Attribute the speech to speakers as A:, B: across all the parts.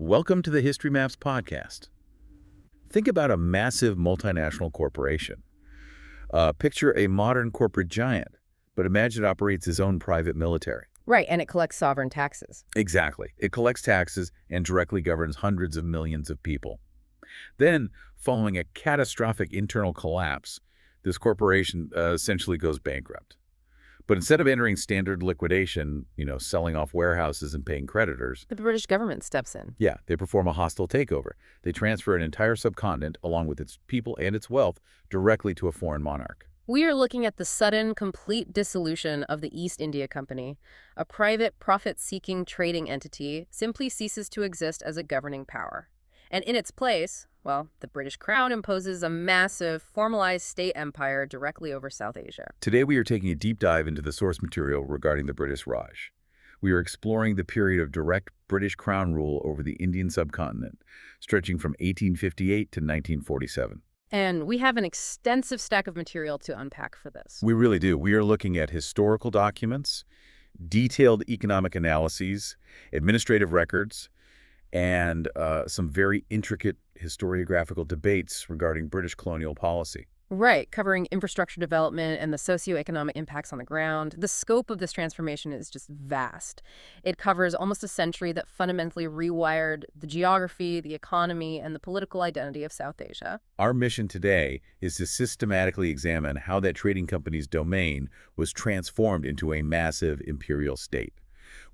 A: Welcome to the History Maps podcast. Think about a massive multinational corporation. Picture a modern corporate giant, but imagine it operates its own private military.
B: Right, and it collects sovereign taxes.
A: Exactly. It collects taxes and directly governs hundreds of millions of people. Then, following a catastrophic internal collapse, this corporation essentially goes bankrupt. But instead of entering standard liquidation, selling off warehouses and paying creditors,
B: The British government steps in.
A: yeah, they perform a hostile takeover. They transfer an entire subcontinent, along with its people and its wealth, directly to a foreign monarch.
B: We are looking at the sudden, complete dissolution of the East India Company. A private, profit-seeking trading entity simply ceases to exist as a governing power. And in its place, well, the British Crown imposes a massive, formalized state empire directly over South Asia.
A: Today we are taking a deep dive into the source material regarding the British Raj. We are exploring the period of direct British Crown rule over the Indian subcontinent, stretching from 1858 to 1947.
B: And we have an extensive stack of material to unpack for this.
A: We really do. We are looking at historical documents, detailed economic analyses, administrative records, and some very intricate historiographical debates regarding British colonial policy.
B: Right, covering infrastructure development and the socioeconomic impacts on the ground. The scope of this transformation is just vast. It covers almost a century that fundamentally rewired the geography, the economy, and the political identity of South Asia.
A: Our mission today is to systematically examine how that trading company's domain was transformed into a massive imperial state.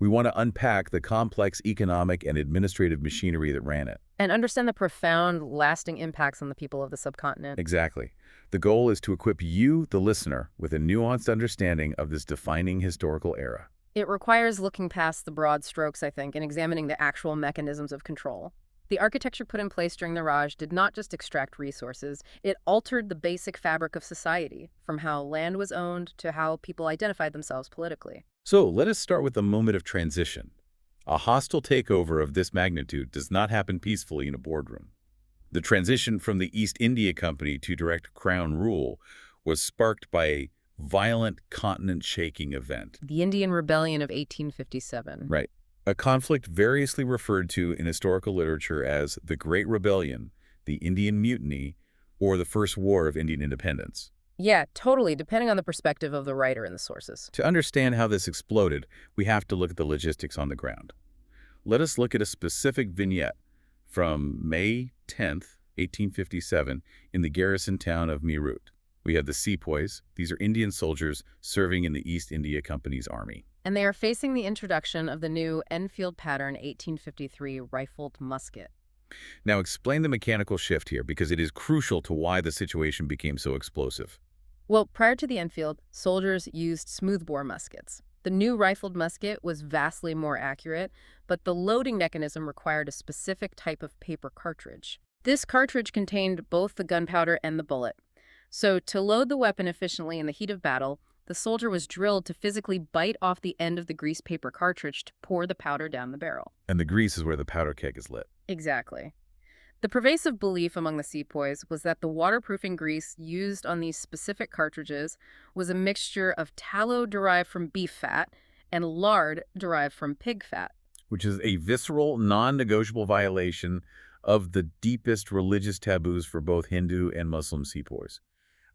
A: We want to unpack the complex economic and administrative machinery that ran it.
B: And understand the profound, lasting impacts on the people of the subcontinent.
A: Exactly. The goal is to equip you, the listener, with a nuanced understanding of this defining historical era.
B: It requires looking past the broad strokes, I think, and examining the actual mechanisms of control. The architecture put in place during the Raj did not just extract resources, it altered the basic fabric of society, from how land was owned to how people identified themselves politically.
A: So let us start with a moment of transition. A hostile takeover of this magnitude does not happen peacefully in a boardroom. The transition from the East India Company to direct Crown rule was sparked by a violent continent-shaking event.
B: The Indian Rebellion of 1857.
A: Right. A conflict variously referred to in historical literature as the Great Rebellion, the Indian Mutiny, or the First War of Indian Independence.
B: Yeah, totally, depending on the perspective of the writer and the sources.
A: To understand how this exploded, we have to look at the logistics on the ground. Let us look at a specific vignette from May 10th, 1857, in the garrison town of Meerut. We have the sepoys. These are Indian soldiers serving in the East India Company's army.
B: And they are facing the introduction of the new Enfield pattern 1853 rifled musket.
A: Now explain the mechanical shift here, because it is crucial to why the situation became so explosive.
B: Well, prior to the Enfield, soldiers used smoothbore muskets. The new rifled musket was vastly more accurate, but the loading mechanism required a specific type of paper cartridge. This cartridge contained both the gunpowder and the bullet. So to load the weapon efficiently in the heat of battle, the soldier was drilled to physically bite off the end of the greased paper cartridge to pour the powder down the barrel.
A: And the grease is where the powder keg is lit.
B: Exactly. The pervasive belief among the sepoys was that the waterproofing grease used on these specific cartridges was a mixture of tallow derived from beef fat and lard derived from pig fat.
A: Which is a visceral, non-negotiable violation of the deepest religious taboos for both Hindu and Muslim sepoys.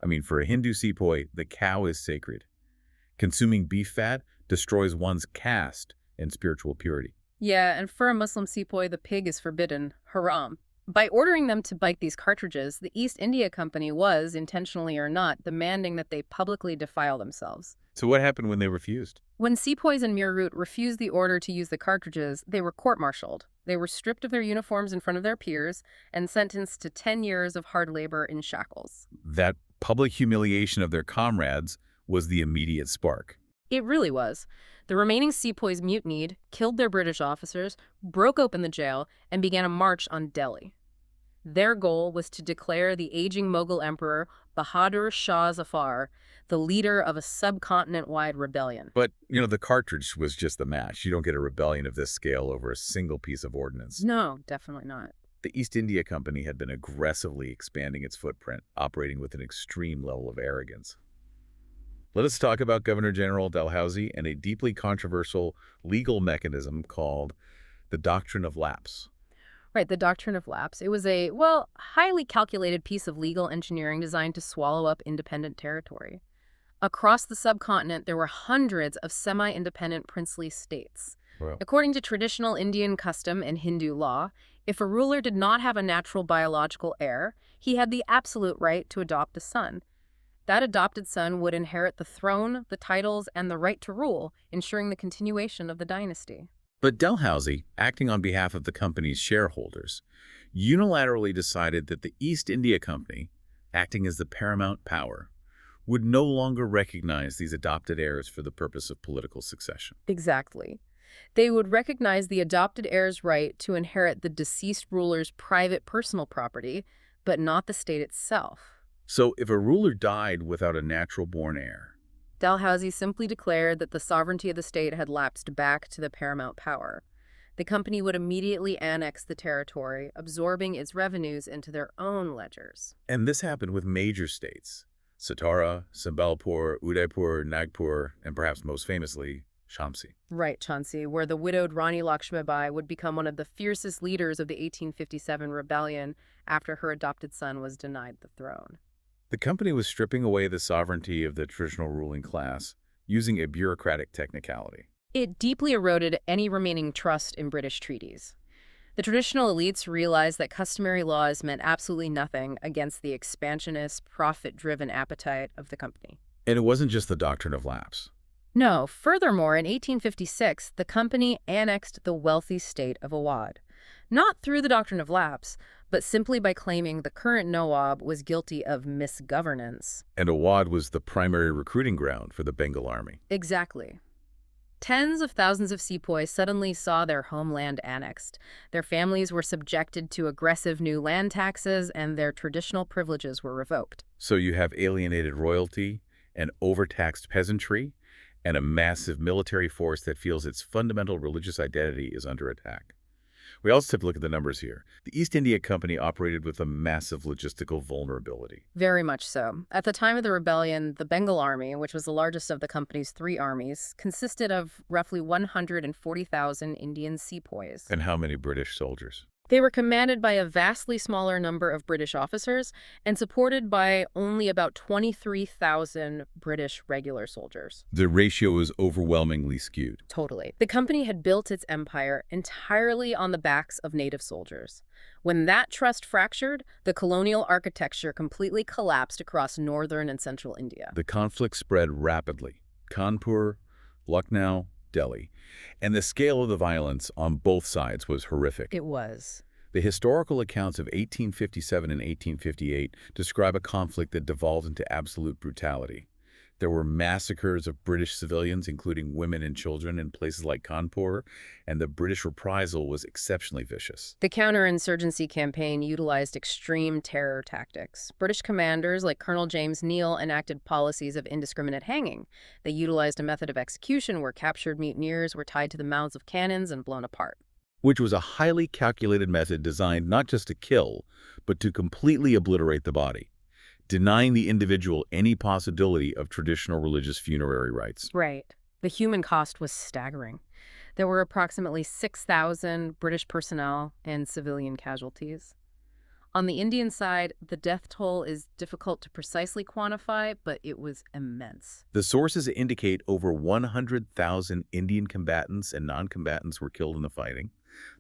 A: I mean, for a Hindu sepoy, the cow is sacred. Consuming beef fat destroys one's caste and spiritual purity.
B: Yeah, and for a Muslim sepoy, the pig is forbidden, haram. By ordering them to bite these cartridges, the East India Company was, intentionally or not, demanding that they publicly defile themselves.
A: So what happened when they refused?
B: When sepoys in Meerut refused the order to use the cartridges, they were court-martialed. They were stripped of their uniforms in front of their peers and sentenced to 10 years of hard labor in shackles.
A: That public humiliation of their comrades was the immediate spark.
B: It really was. The remaining sepoys mutinied, killed their British officers, broke open the jail, and began a march on Delhi. Their goal was to declare the aging Mughal emperor Bahadur Shah Zafar the leader of a subcontinent-wide rebellion.
A: But, the cartridge was just the match. You don't get a rebellion of this scale over a single piece of ordnance.
B: No, definitely not.
A: The East India Company had been aggressively expanding its footprint, operating with an extreme level of arrogance. Let us talk about Governor General Dalhousie and a deeply controversial legal mechanism called the Doctrine of Lapse.
B: Right, the doctrine of lapse. It was a, well, highly calculated piece of legal engineering designed to swallow up independent territory. Across the subcontinent, there were hundreds of semi-independent princely states.
A: Well,
B: According to traditional Indian custom and Hindu law, if a ruler did not have a natural biological heir, he had the absolute right to adopt a son. That adopted son would inherit the throne, the titles, and the right to rule, ensuring the continuation of the dynasty.
A: but Dalhousie, acting on behalf of the company's shareholders, unilaterally decided that the East India Company, acting as the paramount power, would no longer recognize these adopted heirs for the purpose of political succession.
B: Exactly. They would recognize the adopted heir's right to inherit the deceased ruler's private personal property, but not the state itself.
A: So if a ruler died without a natural-born heir,
B: Dalhousie simply declared that the sovereignty of the state had lapsed back to the paramount power. The company would immediately annex the territory, absorbing its revenues into their own ledgers.
A: and this happened with major states, Satara, Sambalpur, Udaipur, Nagpur, and perhaps most famously, Shamsi.
B: Right, Chauncey, where the widowed Rani Lakshmibai would become one of the fiercest leaders of the 1857 rebellion after her adopted son was denied the throne.
A: The company was stripping away the sovereignty of the traditional ruling class using a bureaucratic technicality.
B: It deeply eroded any remaining trust in British treaties. The traditional elites realized that customary laws meant absolutely nothing against the expansionist, profit-driven appetite of the company.
A: And it wasn't just the doctrine of lapse.
B: No, furthermore, in 1856, the company annexed the wealthy state of Awadh, not through the doctrine of lapse, but simply by claiming the current Nawab was guilty of misgovernance.
A: And Awadh was the primary recruiting ground for the Bengal army.
B: Exactly. Tens of thousands of sepoys suddenly saw their homeland annexed. Their families were subjected to aggressive new land taxes, and their traditional privileges were revoked.
A: So you have alienated royalty, an overtaxed peasantry, and a massive military force that feels its fundamental religious identity is under attack. We also have to look at the numbers here. The East India Company operated with a massive logistical vulnerability.
B: Very much so. At the time of the rebellion, the Bengal Army, which was the largest of the company's three armies, consisted of roughly 140,000 Indian sepoys.
A: And how many British soldiers?
B: They were commanded by a vastly smaller number of British officers and supported by only about 23,000 British regular soldiers.
A: The ratio was overwhelmingly skewed.
B: Totally. The company had built its empire entirely on the backs of native soldiers. When that trust fractured, the colonial architecture completely collapsed across northern and central India.
A: The conflict spread rapidly. Kanpur, Lucknow, Delhi. And the scale of the violence on both sides was horrific.
B: It was.
A: The historical accounts of 1857 and 1858 describe a conflict that devolved into absolute brutality. There were massacres of British civilians, including women and children, in places like Kanpur, and the British reprisal was exceptionally vicious.
B: The counterinsurgency campaign utilized extreme terror tactics. British commanders like Colonel James Neal enacted policies of indiscriminate hanging. They utilized a method of execution where captured mutineers were tied to the mouths of cannons and blown apart.
A: Which was a highly calculated method designed not just to kill, but to completely obliterate the body, denying the individual any possibility of traditional religious funerary rites.
B: Right. The human cost was staggering. There were approximately 6,000 British personnel and civilian casualties. On the Indian side, the death toll is difficult to precisely quantify, but it was immense.
A: The sources indicate over 100,000 Indian combatants and non-combatants were killed in the fighting,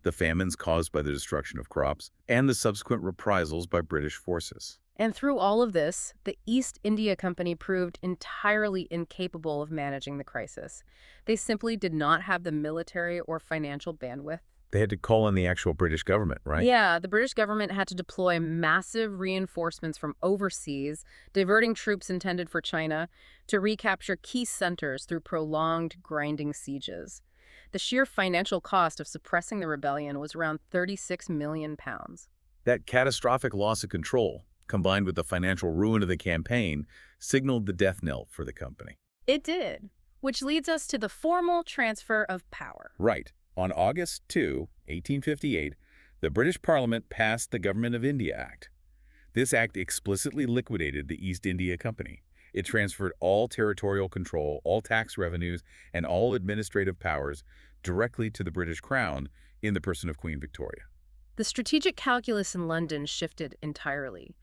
A: the famines caused by the destruction of crops, and the subsequent reprisals by British forces.
B: And through all of this, the East India Company proved entirely incapable of managing the crisis. They simply did not have the military or financial bandwidth.
A: They had to call on the actual British government, right?
B: Yeah, the British government had to deploy massive reinforcements from overseas, diverting troops intended for China to recapture key centers through prolonged, grinding sieges. The sheer financial cost of suppressing the rebellion was around £36 million.
A: That catastrophic loss of control, combined with the financial ruin of the campaign, signaled the death knell for the company.
B: It did, which leads us to the formal transfer of power.
A: Right. On August 2, 1858, the British Parliament passed the Government of India Act. This act explicitly liquidated the East India Company. It transferred all territorial control, all tax revenues, and all administrative powers directly to the British Crown in the person of Queen Victoria.
B: The strategic calculus in London shifted entirely.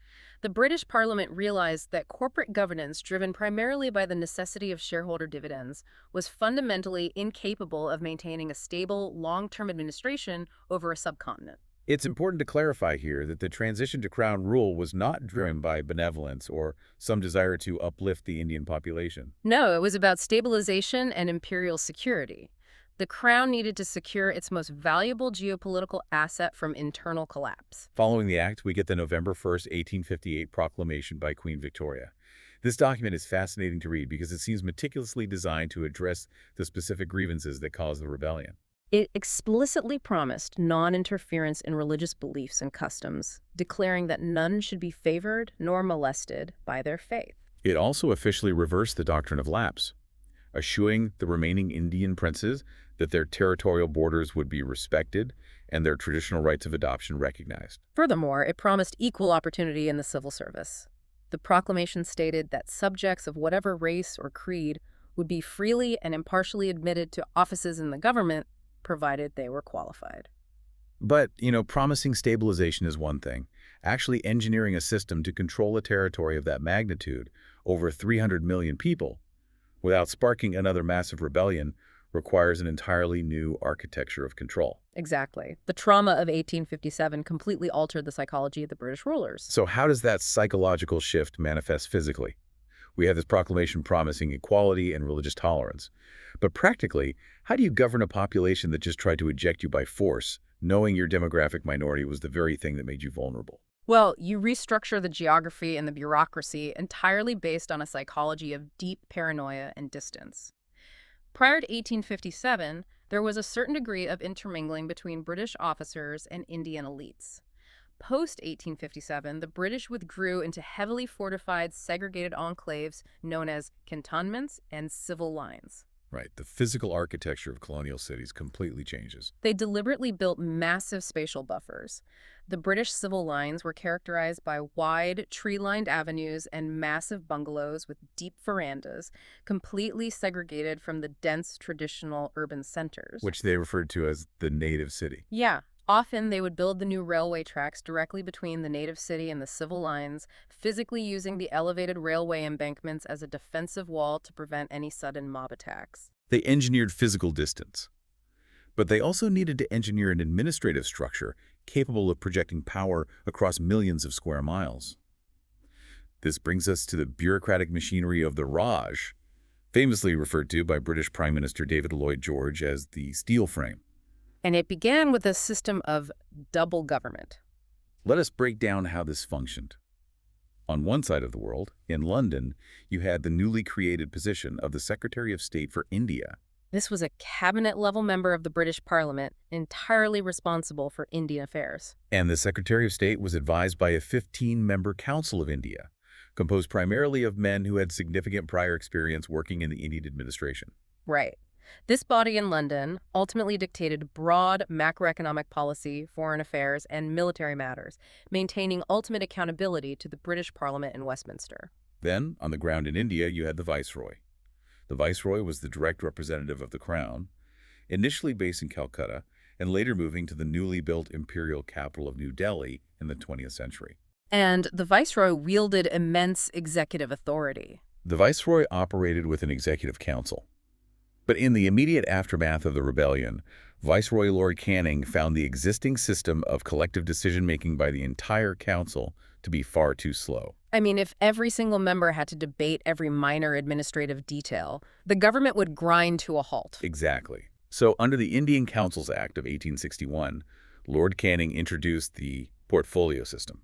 B: The British Parliament realized that corporate governance, driven primarily by the necessity of shareholder dividends, was fundamentally incapable of maintaining a stable, long-term administration over a subcontinent.
A: It's important to clarify here that the transition to crown rule was not driven by benevolence or some desire to uplift the Indian population.
B: No, it was about stabilization and imperial security. The crown needed to secure its most valuable geopolitical asset from internal collapse.
A: Following the act, we get the November 1st, 1858 proclamation by Queen Victoria. This document is fascinating to read because it seems meticulously designed to address the specific grievances that caused the rebellion.
B: It explicitly promised non-interference in religious beliefs and customs, declaring that none should be favored nor molested by their faith.
A: It also officially reversed the doctrine of lapse, assuring the remaining Indian princes that their territorial borders would be respected and their traditional rights of adoption recognized.
B: Furthermore, it promised equal opportunity in the civil service. The proclamation stated that subjects of whatever race or creed would be freely and impartially admitted to offices in the government, provided they were qualified.
A: But, promising stabilization is one thing. Actually engineering a system to control a territory of that magnitude, over 300 million people, without sparking another massive rebellion, requires an entirely new architecture of control.
B: Exactly. The trauma of 1857 completely altered the psychology of the British rulers.
A: So how does that psychological shift manifest physically? We have this proclamation promising equality and religious tolerance. But practically, how do you govern a population that just tried to eject you by force, knowing your demographic minority was the very thing that made you vulnerable?
B: Well, you restructure the geography and the bureaucracy entirely based on a psychology of deep paranoia and distance. Prior to 1857, there was a certain degree of intermingling between British officers and Indian elites. Post-1857, the British withdrew into heavily fortified, segregated enclaves known as cantonments and civil lines.
A: Right, the physical architecture of colonial cities completely changes.
B: They deliberately built massive spatial buffers. The British civil lines were characterized by wide, tree-lined avenues and massive bungalows with deep verandas, completely segregated from the dense, traditional urban centers.
A: Which they referred to as the native city.
B: Yeah. Often, they would build the new railway tracks directly between the native city and the civil lines, physically using the elevated railway embankments as a defensive wall to prevent any sudden mob attacks.
A: They engineered physical distance. But they also needed to engineer an administrative structure capable of projecting power across millions of square miles. This brings us to the bureaucratic machinery of the Raj, famously referred to by British Prime Minister David Lloyd George as the steel frame.
B: And it began with a system of double government.
A: Let us break down how this functioned. On one side of the world, in London, you had the newly created position of the Secretary of State for India.
B: This was a cabinet-level member of the British Parliament, entirely responsible for Indian affairs.
A: And the Secretary of State was advised by a 15-member Council of India, composed primarily of men who had significant prior experience working in the Indian administration.
B: Right. This body in London ultimately dictated broad macroeconomic policy, foreign affairs, and military matters, maintaining ultimate accountability to the British Parliament in Westminster.
A: Then, on the ground in India, you had the Viceroy. The Viceroy was the direct representative of the Crown, initially based in Calcutta, and later moving to the newly built imperial capital of New Delhi in the 20th century.
B: And the Viceroy wielded immense executive authority.
A: The Viceroy operated with an executive council. But in the immediate aftermath of the rebellion, Viceroy Lord Canning found the existing system of collective decision-making by the entire council to be far too slow.
B: I mean, if every single member had to debate every minor administrative detail, the government would grind to a halt.
A: Exactly. So under the Indian Councils Act of 1861, Lord Canning introduced the portfolio system.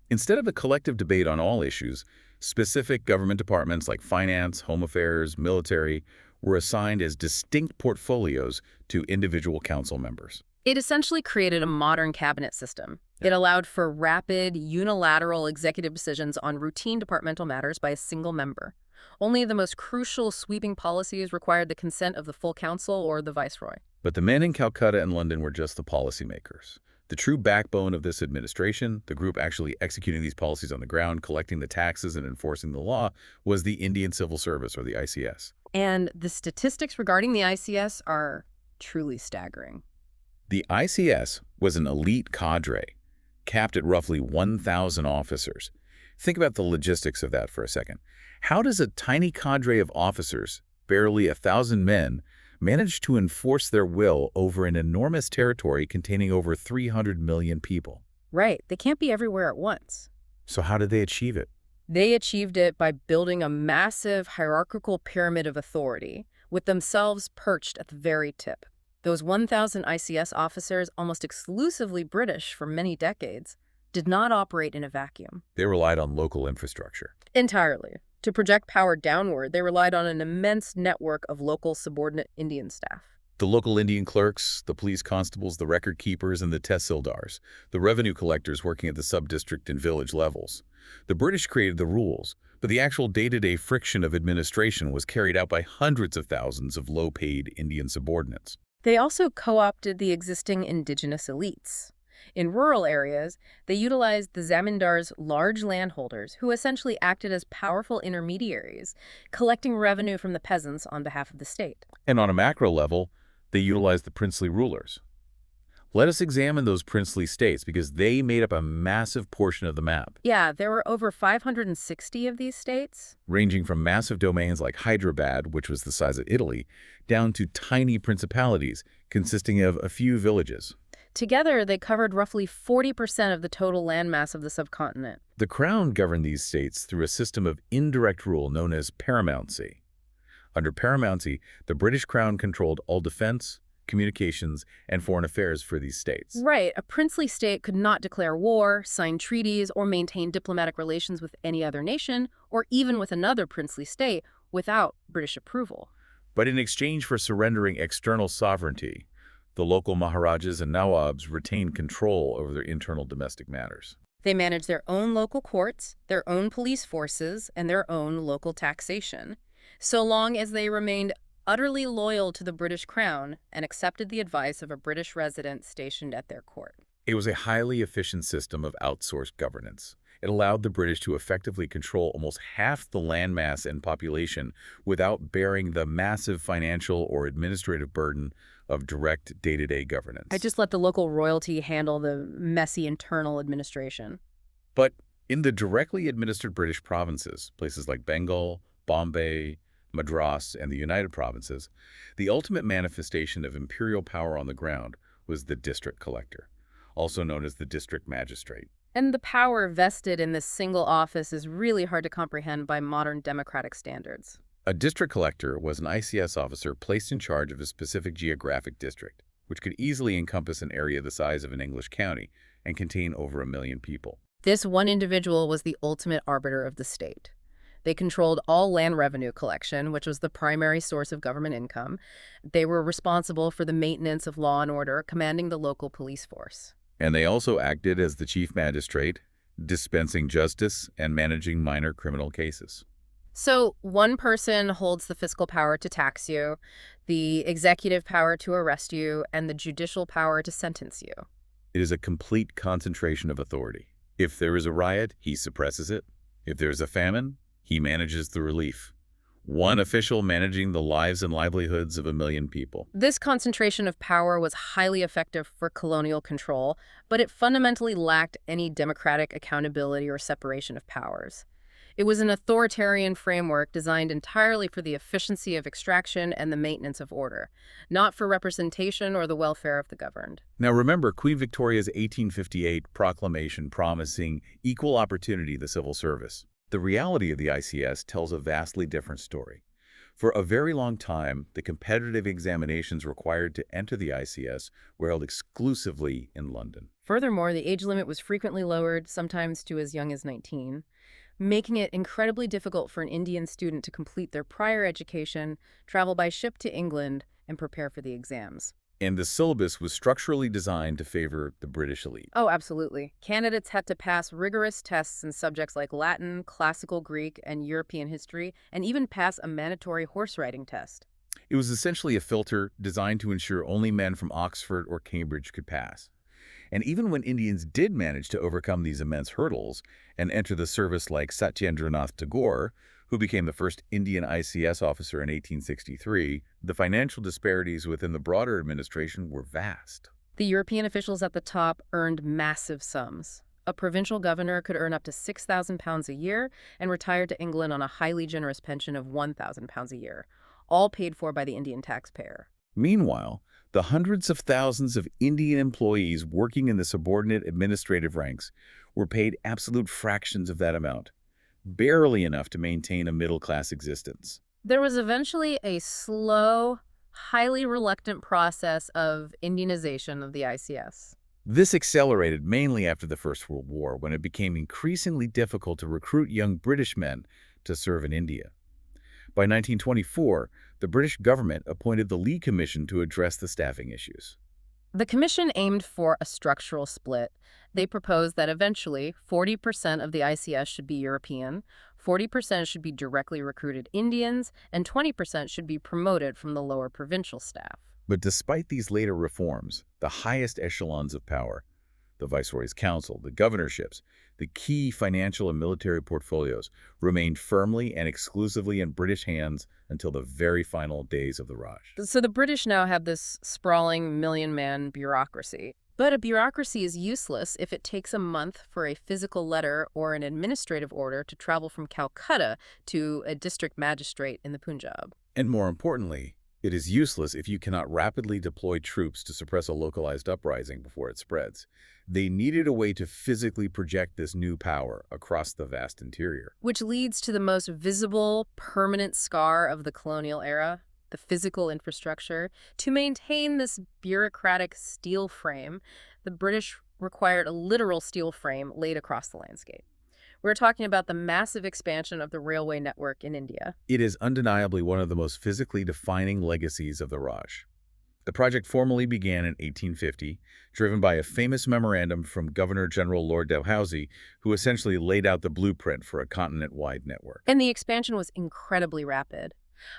A: Instead of a collective debate on all issues, specific government departments like finance, home affairs, military were assigned as distinct portfolios to individual council members.
B: It essentially created a modern cabinet system. It allowed for rapid, unilateral executive decisions on routine departmental matters by a single member. Only the most crucial, sweeping policies required the consent of the full council or the viceroy.
A: But the men in Calcutta and London were just the policymakers. The true backbone of this administration, the group actually executing these policies on the ground, collecting the taxes and enforcing the law, was the Indian Civil Service, or the ICS.
B: And the statistics regarding the ICS are truly staggering.
A: The ICS was an elite cadre, capped at roughly 1,000 officers. Think about the logistics of that for a second. How does a tiny cadre of officers, barely 1,000 men, manage to enforce their will over an enormous territory containing over 300 million people?
B: Right, they can't be everywhere at once.
A: So how did they achieve it?
B: They achieved it by building a massive hierarchical pyramid of authority, with themselves perched at the very tip. Those 1,000 ICS officers, almost exclusively British for many decades, did not operate in a vacuum.
A: They relied on local infrastructure.
B: Entirely. To project power downward, they relied on an immense network of local subordinate Indian staff.
A: The local Indian clerks, the police constables, the record keepers, and the tehsildars, the revenue collectors working at the sub-district and village levels. The British created the rules, but the actual day-to-day friction of administration was carried out by hundreds of thousands of low-paid Indian subordinates.
B: They also co-opted the existing indigenous elites. In rural areas, they utilized the zamindars, large landholders, who essentially acted as powerful intermediaries, collecting revenue from the peasants on behalf of the state.
A: And on a macro level, they utilized the princely rulers. Let us examine those princely states because they made up a massive portion of the map,
B: Yeah, there were over 560 of these states.
A: ranging from massive domains like Hyderabad, which was the size of Italy, down to tiny principalities consisting of a few villages.
B: Together, they covered roughly 40% of the total landmass of the subcontinent.
A: The crown governed these states through a system of indirect rule known as paramountcy. Under paramountcy, the British crown controlled all defense, communications, and foreign affairs for these states.
B: Right, a princely state could not declare war, sign treaties, or maintain diplomatic relations with any other nation, or even with another princely state, without British approval.
A: But in exchange for surrendering external sovereignty, the local Maharajas and Nawabs retained control over their internal domestic matters.
B: They managed their own local courts, their own police forces, and their own local taxation, so long as they remained utterly loyal to the British crown and accepted the advice of a British resident stationed at their court.
A: It was a highly efficient system of outsourced governance. It allowed the British to effectively control almost half the landmass and population without bearing the massive financial or administrative burden of direct day-to-day governance.
B: I just let the local royalty handle the messy internal administration.
A: But in the directly administered British provinces, places like Bengal, Bombay, Madras, and the United Provinces, the ultimate manifestation of imperial power on the ground was the district collector, also known as the district magistrate.
B: And the power vested in this single office is really hard to comprehend by modern democratic standards.
A: A district collector was an ICS officer placed in charge of a specific geographic district, which could easily encompass an area the size of an English county and contain over 1 million people.
B: This one individual was the ultimate arbiter of the state. They controlled all land revenue collection, which was the primary source of government income. They were responsible for the maintenance of law and order, commanding the local police force.
A: And they also acted as the chief magistrate, dispensing justice and managing minor criminal cases.
B: So one person holds the fiscal power to tax you, the executive power to arrest you, and the judicial power to sentence you.
A: It is a complete concentration of authority. If there is a riot, he suppresses it. If there is a famine, he manages the relief. One official managing the lives and livelihoods of 1 million people.
B: This concentration of power was highly effective for colonial control, but it fundamentally lacked any democratic accountability or separation of powers. It was an authoritarian framework designed entirely for the efficiency of extraction and the maintenance of order, not for representation or the welfare of the governed.
A: Now remember Queen Victoria's 1858 proclamation promising equal opportunity in the civil service. The reality of the ICS tells a vastly different story. For a very long time, the competitive examinations required to enter the ICS were held exclusively in London.
B: Furthermore, the age limit was frequently lowered, sometimes to as young as 19, making it incredibly difficult for an Indian student to complete their prior education, travel by ship to England, and prepare for the exams.
A: And the syllabus was structurally designed to favor the British elite.
B: Oh, absolutely. Candidates had to pass rigorous tests in subjects like Latin, classical Greek, and European history, and even pass a mandatory horse riding test.
A: It was essentially a filter designed to ensure only men from Oxford or Cambridge could pass. And even when Indians did manage to overcome these immense hurdles and enter the service like Satyendranath Tagore, who became the first Indian ICS officer in 1863, the financial disparities within the broader administration were vast.
B: The European officials at the top earned massive sums. A provincial governor could earn up to £6,000 a year and retire to England on a highly generous pension of £1,000 a year, all paid for by the Indian taxpayer.
A: Meanwhile, the hundreds of thousands of Indian employees working in the subordinate administrative ranks were paid absolute fractions of that amount, barely enough to maintain a middle-class existence.
B: There was eventually a slow, highly reluctant process of Indianization of the ICS.
A: This accelerated mainly after the First World War, when it became increasingly difficult to recruit young British men to serve in India. By 1924, the British government appointed the Lee Commission to address the staffing issues.
B: The commission aimed for a structural split. They proposed that eventually 40% of the ICS should be European, 40% should be directly recruited Indians, and 20% should be promoted from the lower provincial staff.
A: But despite these later reforms, the highest echelons of power, the Viceroy's Council, the governorships, the key financial and military portfolios, remained firmly and exclusively in British hands until the very final days of the Raj.
B: So the British now have this sprawling million-man bureaucracy. But a bureaucracy is useless if it takes a month for a physical letter or an administrative order to travel from Calcutta to a district magistrate in the Punjab.
A: And more importantly, it is useless if you cannot rapidly deploy troops to suppress a localized uprising before it spreads. They needed a way to physically project this new power across the vast interior.
B: Which leads to the most visible, permanent scar of the colonial era, the physical infrastructure. To maintain this bureaucratic steel frame, the British required a literal steel frame laid across the landscape. We're talking about the massive expansion of the railway network in India.
A: It is undeniably one of the most physically defining legacies of the Raj. The project formally began in 1850, driven by a famous memorandum from Governor-General Lord Dalhousie, who essentially laid out the blueprint for a continent-wide network.
B: And the expansion was incredibly rapid.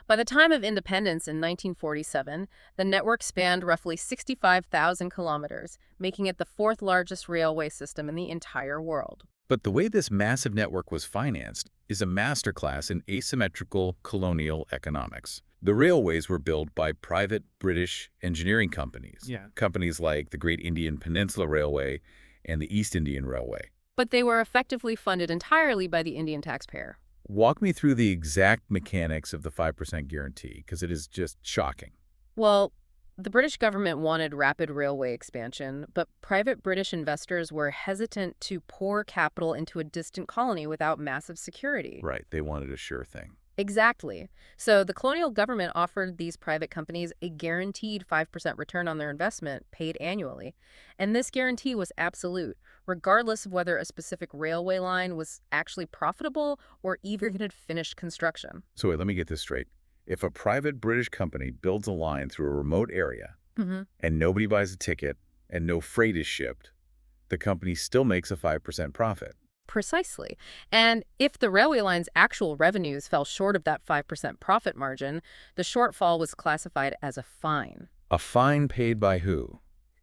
B: By the time of independence in 1947, the network spanned roughly 65,000 kilometers, making it the fourth largest railway system in the entire world.
A: But the way this massive network was financed is a masterclass in asymmetrical colonial economics. The railways were built by private British engineering companies, companies like the Great Indian Peninsula Railway and the East Indian Railway.
B: But they were effectively funded entirely by the Indian taxpayer.
A: Walk me through the exact mechanics of the 5% guarantee, because it is just shocking.
B: Well, the British government wanted rapid railway expansion, but private British investors were hesitant to pour capital into a distant colony without massive security.
A: Right, they wanted a sure thing.
B: Exactly. So the colonial government offered these private companies a guaranteed 5% return on their investment paid annually. And this guarantee was absolute, regardless of whether a specific railway line was actually profitable or even had finished construction.
A: So wait, let me get this straight. If a private British company builds a line through a remote area and nobody buys a ticket and no freight is shipped, the company still makes a 5% profit.
B: Precisely. And if the railway line's actual revenues fell short of that 5% profit margin, the shortfall was classified as a fine.
A: A fine paid by who?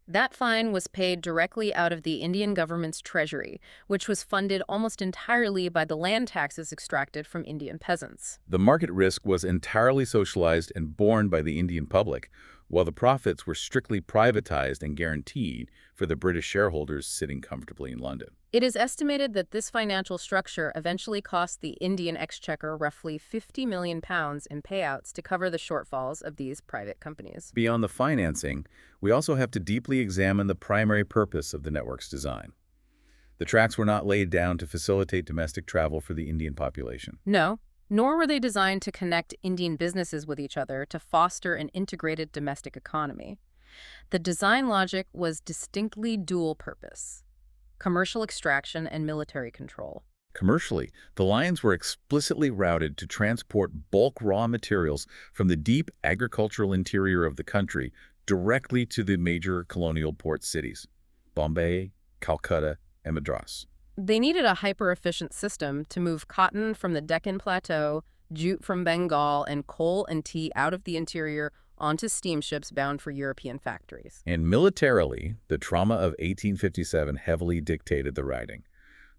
B: That fine was paid directly out of the Indian government's treasury, which was funded almost entirely by the land taxes extracted from Indian peasants.
A: The market risk was entirely socialized and borne by the Indian public, while the profits were strictly privatized and guaranteed for the British shareholders sitting comfortably in London.
B: It is estimated that this financial structure eventually cost the Indian exchequer roughly £50 million in payouts to cover the shortfalls of these private companies.
A: Beyond the financing, we also have to deeply examine the primary purpose of the network's design. The tracks were not laid down to facilitate domestic travel for the Indian population.
B: No, nor were they designed to connect Indian businesses with each other to foster an integrated domestic economy. The design logic was distinctly dual purpose: commercial extraction and military control.
A: Commercially, the lines were explicitly routed to transport bulk raw materials from the deep agricultural interior of the country directly to the major colonial port cities, Bombay, Calcutta, and Madras.
B: They needed a hyper-efficient system to move cotton from the Deccan Plateau, jute from Bengal, and coal and tea out of the interior onto steamships bound for European factories.
A: And militarily, the trauma of 1857 heavily dictated the routing.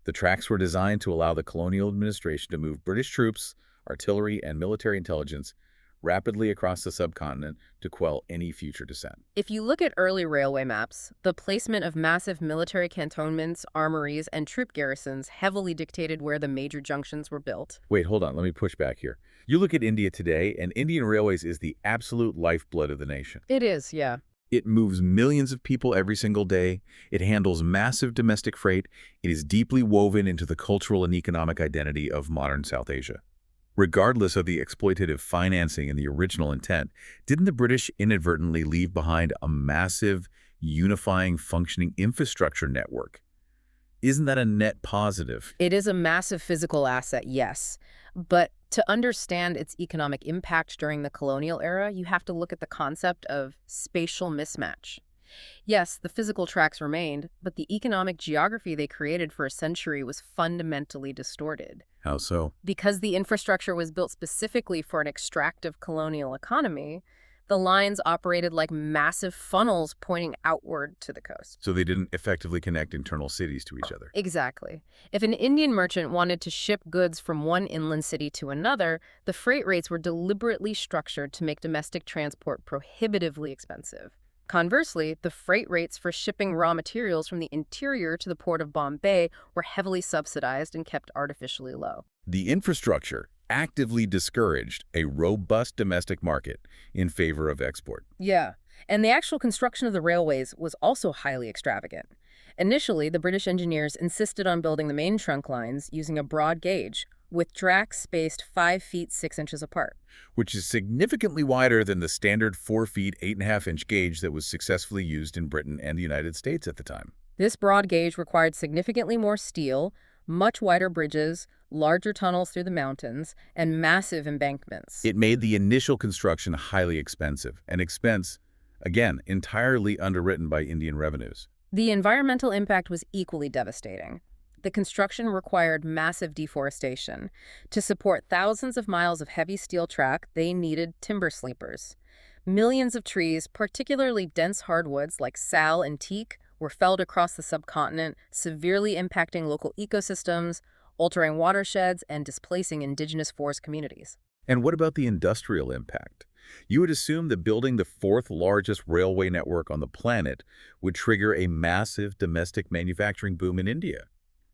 A: The tracks were designed to allow the colonial administration to move British troops, artillery, and military intelligence rapidly across the subcontinent to quell any future dissent.
B: If you look at early railway maps, the placement of massive military cantonments, armories, and troop garrisons heavily dictated where the major junctions were built.
A: Wait, hold on, let me push back here. You look at India today, and Indian Railways is the absolute lifeblood of the nation.
B: It is, yeah.
A: It moves millions of people every single day. It handles massive domestic freight. It is deeply woven into the cultural and economic identity of modern South Asia. Regardless of the exploitative financing and the original intent, didn't the British inadvertently leave behind a massive, unifying, functioning infrastructure network? Isn't that a net positive?
B: It is a massive physical asset, yes. But to understand its economic impact during the colonial era, you have to look at the concept of spatial mismatch. Yes, the physical tracks remained, but the economic geography they created for a century was fundamentally distorted.
A: How so?
B: Because the infrastructure was built specifically for an extractive colonial economy, the lines operated like massive funnels pointing outward to the coast.
A: So they didn't effectively connect internal cities to each other.
B: Exactly. If an Indian merchant wanted to ship goods from one inland city to another, the freight rates were deliberately structured to make domestic transport prohibitively expensive. Conversely, the freight rates for shipping raw materials from the interior to the port of Bombay were heavily subsidized and kept artificially low.
A: The infrastructure actively discouraged a robust domestic market in favor of export.
B: Yeah, and the actual construction of the railways was also highly extravagant. Initially, the British engineers insisted on building the main trunk lines using a broad gauge, with tracks spaced 5 feet 6 inches apart.
A: Which is significantly wider than the standard 4 feet 8.5-inch gauge that was successfully used in Britain and the United States at the time.
B: This broad gauge required significantly more steel, much wider bridges, larger tunnels through the mountains, and massive embankments.
A: It made the initial construction highly expensive, an expense, again, entirely underwritten by Indian revenues.
B: The environmental impact was equally devastating. The construction required massive deforestation. To support thousands of miles of heavy steel track, they needed timber sleepers. Millions of trees, particularly dense hardwoods like sal and teak, were felled across the subcontinent, severely impacting local ecosystems, altering watersheds, and displacing indigenous forest communities.
A: And what about the industrial impact? You would assume that building the fourth largest railway network on the planet would trigger a massive domestic manufacturing boom in India.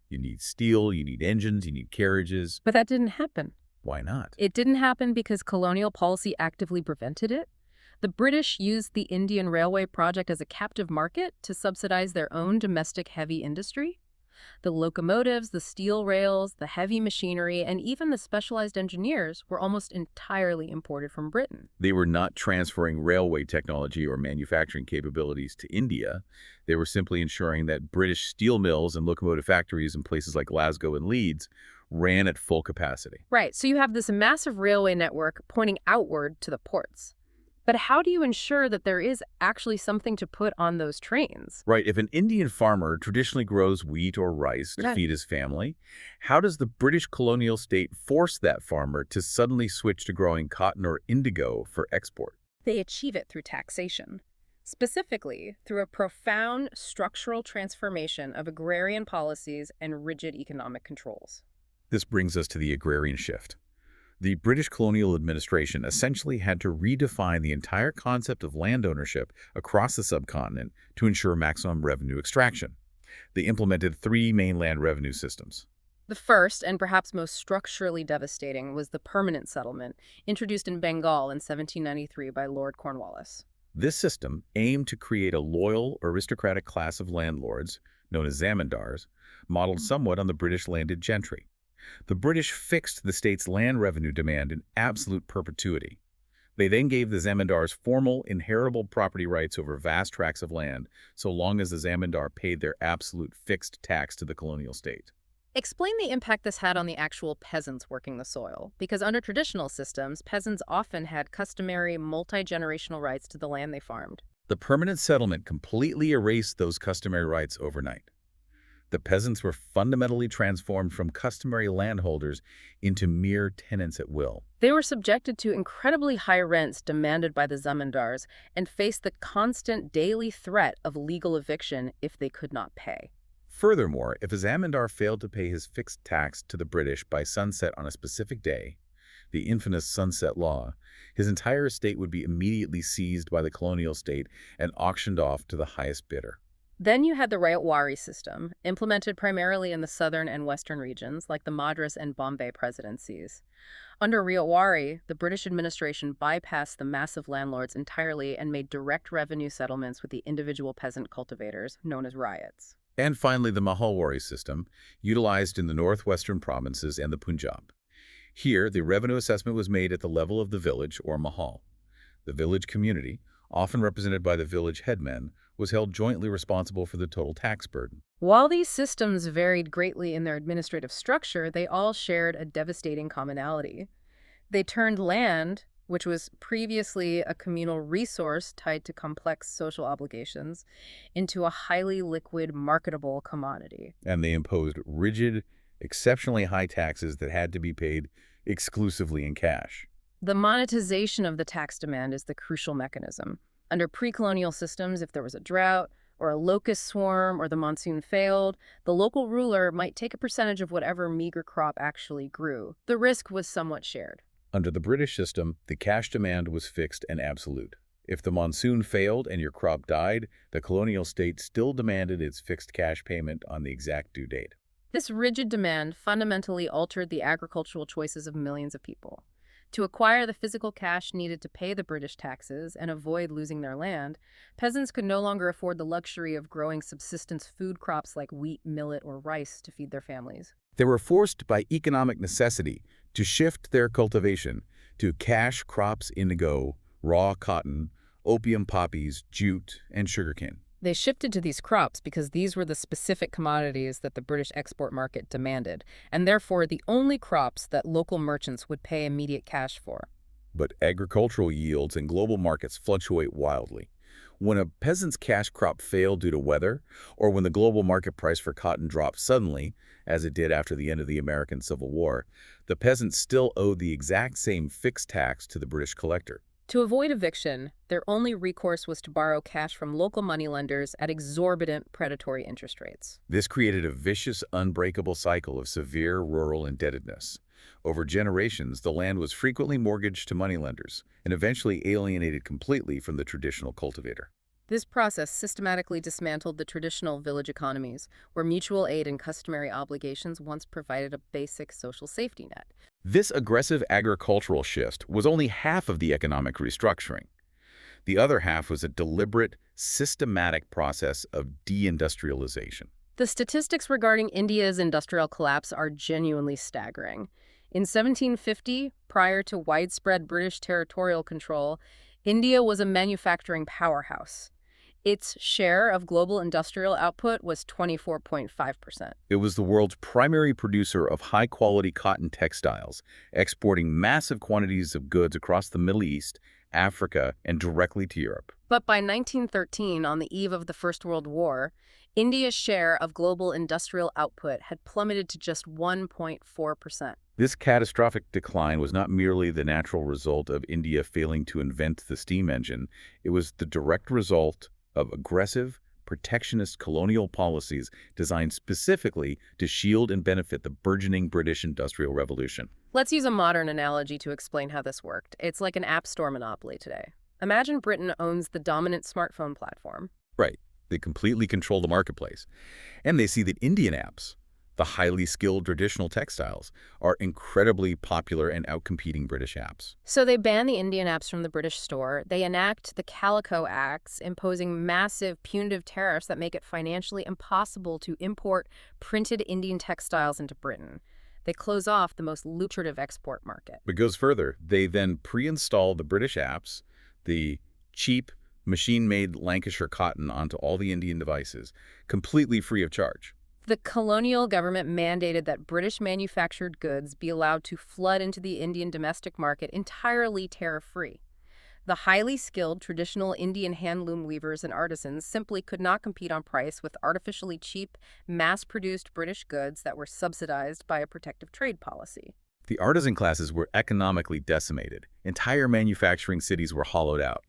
A: You need steel, you need engines, you need carriages.
B: But that didn't happen.
A: Why not?
B: It didn't happen because colonial policy actively prevented it. The British used the Indian Railway project as a captive market to subsidize their own domestic heavy industry. The locomotives, the steel rails, the heavy machinery, and even the specialized engineers were almost entirely imported from Britain.
A: They were not transferring railway technology or manufacturing capabilities to India. They were simply ensuring that British steel mills and locomotive factories in places like Glasgow and Leeds ran at full capacity.
B: Right, so you have this massive railway network pointing outward to the ports. But how do you ensure that there is actually something to put on those trains?
A: Right, if an Indian farmer traditionally grows wheat or rice to feed his family, how does the British colonial state force that farmer to suddenly switch to growing cotton or indigo for export?
B: They achieve it through taxation. Specifically, through a profound structural transformation of agrarian policies and rigid economic controls.
A: This brings us to the agrarian shift. The British colonial administration essentially had to redefine the entire concept of land ownership across the subcontinent to ensure maximum revenue extraction. They implemented 3 main land revenue systems.
B: The first, and perhaps most structurally devastating, was the permanent settlement, introduced in Bengal in 1793 by Lord Cornwallis.
A: This system aimed to create a loyal, aristocratic class of landlords, known as zamindars, modeled somewhat on the British landed gentry. The British fixed the state's land revenue demand in absolute perpetuity. They then gave the zamindars formal, inheritable property rights over vast tracts of land, so long as the zamindar paid their absolute fixed tax to the colonial state.
B: Explain the impact this had on the actual peasants working the soil, because under traditional systems, peasants often had customary multi-generational rights to the land they farmed.
A: The permanent settlement completely erased those customary rights overnight. The peasants were fundamentally transformed from customary landholders into mere tenants at will.
B: They were subjected to incredibly high rents demanded by the zamindars and faced the constant daily threat of legal eviction if they could not pay.
A: Furthermore, if a zamindar failed to pay his fixed tax to the British by sunset on a specific day, the infamous Sunset Law, his entire estate would be immediately seized by the colonial state and auctioned off to the highest bidder.
B: Then you had the Rayatwari system, implemented primarily in the southern and western regions, like the Madras and Bombay presidencies. Under Rayatwari, the British administration bypassed the massive landlords entirely and made direct revenue settlements with the individual peasant cultivators, known as ryots.
A: And finally, the Mahalwari system, utilized in the northwestern provinces and the Punjab. Here, the revenue assessment was made at the level of the village, or mahal. The village community, often represented by the village headmen, was held jointly responsible for the total tax burden.
B: While these systems varied greatly in their administrative structure, they all shared a devastating commonality. They turned land, which was previously a communal resource tied to complex social obligations, into a highly liquid, marketable commodity.
A: And they imposed rigid, exceptionally high taxes that had to be paid exclusively in cash.
B: The monetization of the tax demand is the crucial mechanism. Under pre-colonial systems, if there was a drought or a locust swarm or the monsoon failed, the local ruler might take a percentage of whatever meager crop actually grew. The risk was somewhat shared.
A: Under the British system, the cash demand was fixed and absolute. If the monsoon failed and your crop died, the colonial state still demanded its fixed cash payment on the exact due date.
B: This rigid demand fundamentally altered the agricultural choices of millions of people. To acquire the physical cash needed to pay the British taxes and avoid losing their land, peasants could no longer afford the luxury of growing subsistence food crops like wheat, millet, or rice to feed their families.
A: They were forced by economic necessity to shift their cultivation to cash crops: indigo, raw cotton, opium poppies, jute, and sugarcane.
B: They shifted to these crops because these were the specific commodities that the British export market demanded, and therefore the only crops that local merchants would pay immediate cash for.
A: But agricultural yields and global markets fluctuate wildly. When a peasant's cash crop failed due to weather, or when the global market price for cotton dropped suddenly, as it did after the end of the American Civil War, the peasant still owed the exact same fixed tax to the British collector.
B: To avoid eviction, their only recourse was to borrow cash from local moneylenders at exorbitant predatory interest rates.
A: This created a vicious, unbreakable cycle of severe rural indebtedness. Over generations, the land was frequently mortgaged to moneylenders and eventually alienated completely from the traditional cultivator.
B: This process systematically dismantled the traditional village economies, where mutual aid and customary obligations once provided a basic social safety net.
A: This aggressive agricultural shift was only half of the economic restructuring. The other half was a deliberate, systematic process of deindustrialization.
B: The statistics regarding India's industrial collapse are genuinely staggering. In 1750, prior to widespread British territorial control, India was a manufacturing powerhouse. Its share of global industrial output was 24.5%.
A: It was the world's primary producer of high-quality cotton textiles, exporting massive quantities of goods across the Middle East, Africa, and directly to Europe.
B: But by 1913, on the eve of the First World War, India's share of global industrial output had plummeted to just 1.4%.
A: This catastrophic decline was not merely the natural result of India failing to invent the steam engine. It was the direct result of aggressive, protectionist colonial policies designed specifically to shield and benefit the burgeoning British Industrial Revolution.
B: Let's use a modern analogy to explain how this worked. It's like an app store monopoly today. Imagine Britain owns the dominant smartphone platform.
A: Right. They completely control the marketplace. And they see that Indian apps, the highly skilled traditional textiles, are incredibly popular and outcompeting British apps.
B: So they ban the Indian apps from the British store. They enact the Calico Acts, imposing massive punitive tariffs that make it financially impossible to import printed Indian textiles into Britain. They close off the most lucrative export market.
A: But it goes further. They then pre-install the British apps, the cheap, machine-made Lancashire cotton onto all the Indian devices, completely free of charge.
B: The colonial government mandated that British manufactured goods be allowed to flood into the Indian domestic market entirely tariff-free. The highly skilled traditional Indian handloom weavers and artisans simply could not compete on price with artificially cheap, mass-produced British goods that were subsidized by a protective trade policy.
A: The artisan classes were economically decimated. Entire manufacturing cities were hollowed out.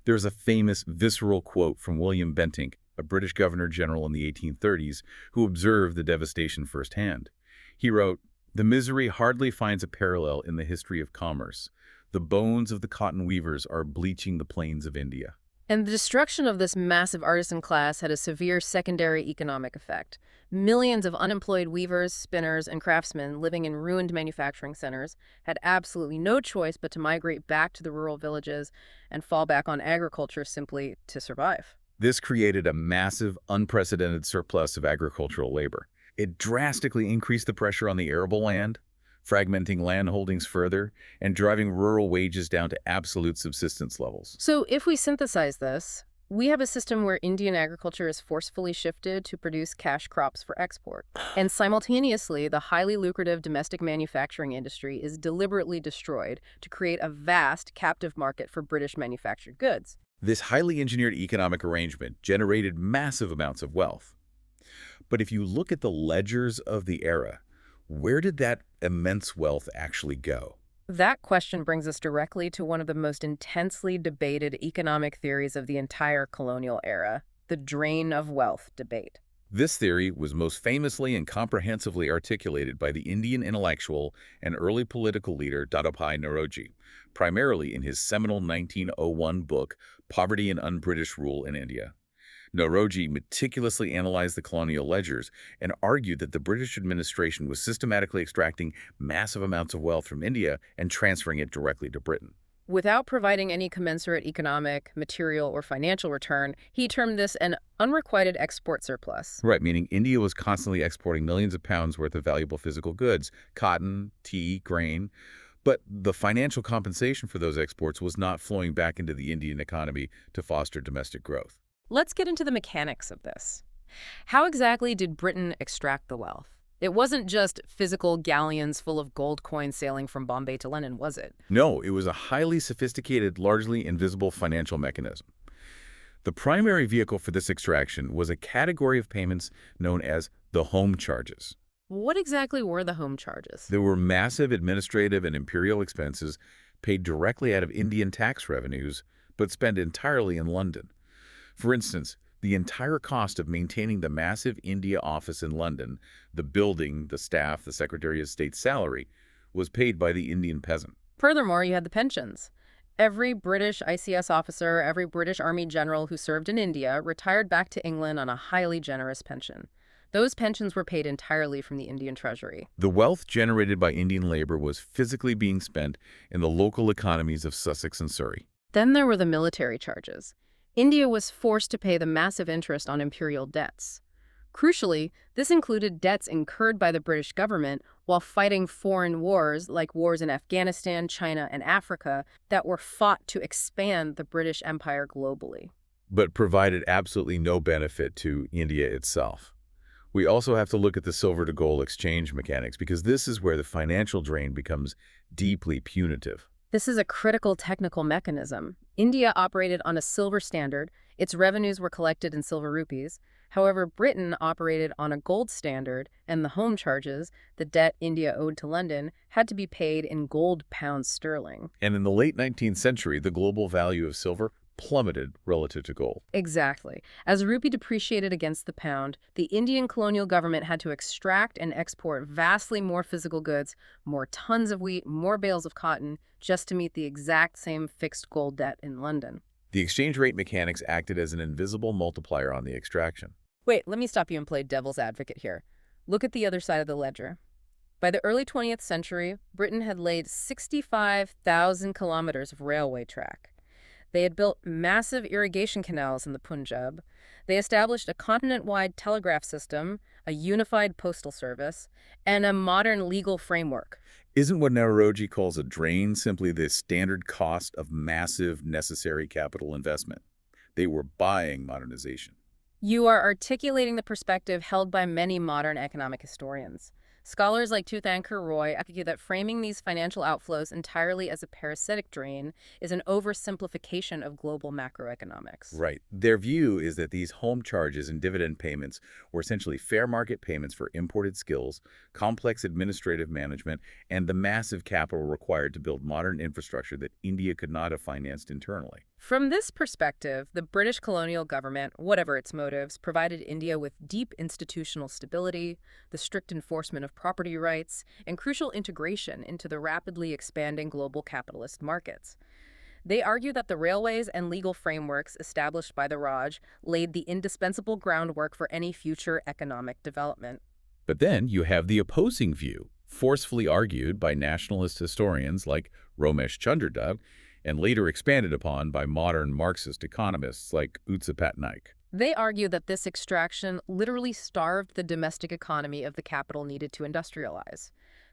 A: There's a famous visceral quote from William Bentinck, a British governor-general in the 1830s, who observed the devastation firsthand. He wrote, The misery hardly finds a parallel in the history of commerce. The bones of the cotton weavers are bleaching the plains of India.
B: And the destruction of this massive artisan class had a severe secondary economic effect. Millions of unemployed weavers, spinners, and craftsmen living in ruined manufacturing centers had absolutely no choice but to migrate back to the rural villages and fall back on agriculture simply to survive.
A: This created a massive, unprecedented surplus of agricultural labor. It drastically increased the pressure on the arable land, fragmenting land holdings further, and driving rural wages down to absolute subsistence levels.
B: So if we synthesize this, we have a system where Indian agriculture is forcefully shifted to produce cash crops for export. And simultaneously, the highly lucrative domestic manufacturing industry is deliberately destroyed to create a vast captive market for British manufactured goods.
A: This highly engineered economic arrangement generated massive amounts of wealth. But if you look at the ledgers of the era, where did that immense wealth actually go?
B: That question brings us directly to one of the most intensely debated economic theories of the entire colonial era, the drain of wealth debate.
A: This theory was most famously and comprehensively articulated by the Indian intellectual and early political leader Dadabhai Naoroji, primarily in his seminal 1901 book, Poverty and Un-British Rule in India. Naoroji meticulously analyzed the colonial ledgers and argued that the British administration was systematically extracting massive amounts of wealth from India and transferring it directly to Britain.
B: Without providing any commensurate economic, material, or financial return, he termed this an unrequited export surplus.
A: Right, meaning India was constantly exporting millions of pounds worth of valuable physical goods, cotton, tea, grain, but the financial compensation for those exports was not flowing back into the Indian economy to foster domestic growth.
B: Let's get into the mechanics of this. How exactly did Britain extract the wealth? It wasn't just physical galleons full of gold coins sailing from Bombay to London, was it?
A: No, it was a highly sophisticated, largely invisible financial mechanism. The primary vehicle for this extraction was a category of payments known as the home charges.
B: What exactly were the home charges?
A: There were massive administrative and imperial expenses paid directly out of Indian tax revenues, but spent entirely in London. For instance, the entire cost of maintaining the massive India office in London, the building, the staff, the Secretary of State's salary, was paid by the Indian peasant.
B: Furthermore, you had the pensions. Every British ICS officer, every British Army general who served in India retired back to England on a highly generous pension. Those pensions were paid entirely from the Indian treasury.
A: The wealth generated by Indian labor was physically being spent in the local economies of Sussex and Surrey.
B: Then there were the military charges. India was forced to pay the massive interest on imperial debts. Crucially, this included debts incurred by the British government while fighting foreign wars like wars in Afghanistan, China, and Africa that were fought to expand the British Empire globally.
A: But provided absolutely no benefit to India itself. We also have to look at the silver-to-gold exchange mechanics because this is where the financial drain becomes deeply punitive.
B: This is a critical technical mechanism. India operated on a silver standard. Its revenues were collected in silver rupees. However, Britain operated on a gold standard, and the home charges, the debt India owed to London, had to be paid in gold pounds sterling.
A: And in the late 19th century, the global value of silver plummeted relative to gold.
B: Exactly. As the rupee depreciated against the pound, the Indian colonial government had to extract and export vastly more physical goods, more tons of wheat, more bales of cotton, just to meet the exact same fixed gold debt in London.
A: The exchange rate mechanics acted as an invisible multiplier on the extraction.
B: Wait, let me stop you and play devil's advocate here. Look at the other side of the ledger. By the early 20th century, Britain had laid 65,000 kilometers of railway track. They had built massive irrigation canals in the Punjab. They established a continent-wide telegraph system, a unified postal service, and a modern legal framework.
A: Isn't what Naoroji calls a drain simply the standard cost of massive necessary capital investment? They were buying modernization.
B: You are articulating the perspective held by many modern economic historians. Scholars like Tirthankar Roy argue that framing these financial outflows entirely as a parasitic drain is an oversimplification of global macroeconomics.
A: Right. Their view is that these home charges and dividend payments were essentially fair market payments for imported skills, complex administrative management, and the massive capital required to build modern infrastructure that India could not have financed internally.
B: From this perspective, the British colonial government, whatever its motives, provided India with deep institutional stability, the strict enforcement of property rights, and crucial integration into the rapidly expanding global capitalist markets. They argue that the railways and legal frameworks established by the Raj laid the indispensable groundwork for any future economic development.
A: But then you have the opposing view, forcefully argued by nationalist historians like Romesh Chandra and later expanded upon by modern Marxist economists like Utsa Patnaik.
B: They argue that this extraction literally starved the domestic economy of the capital needed to industrialize.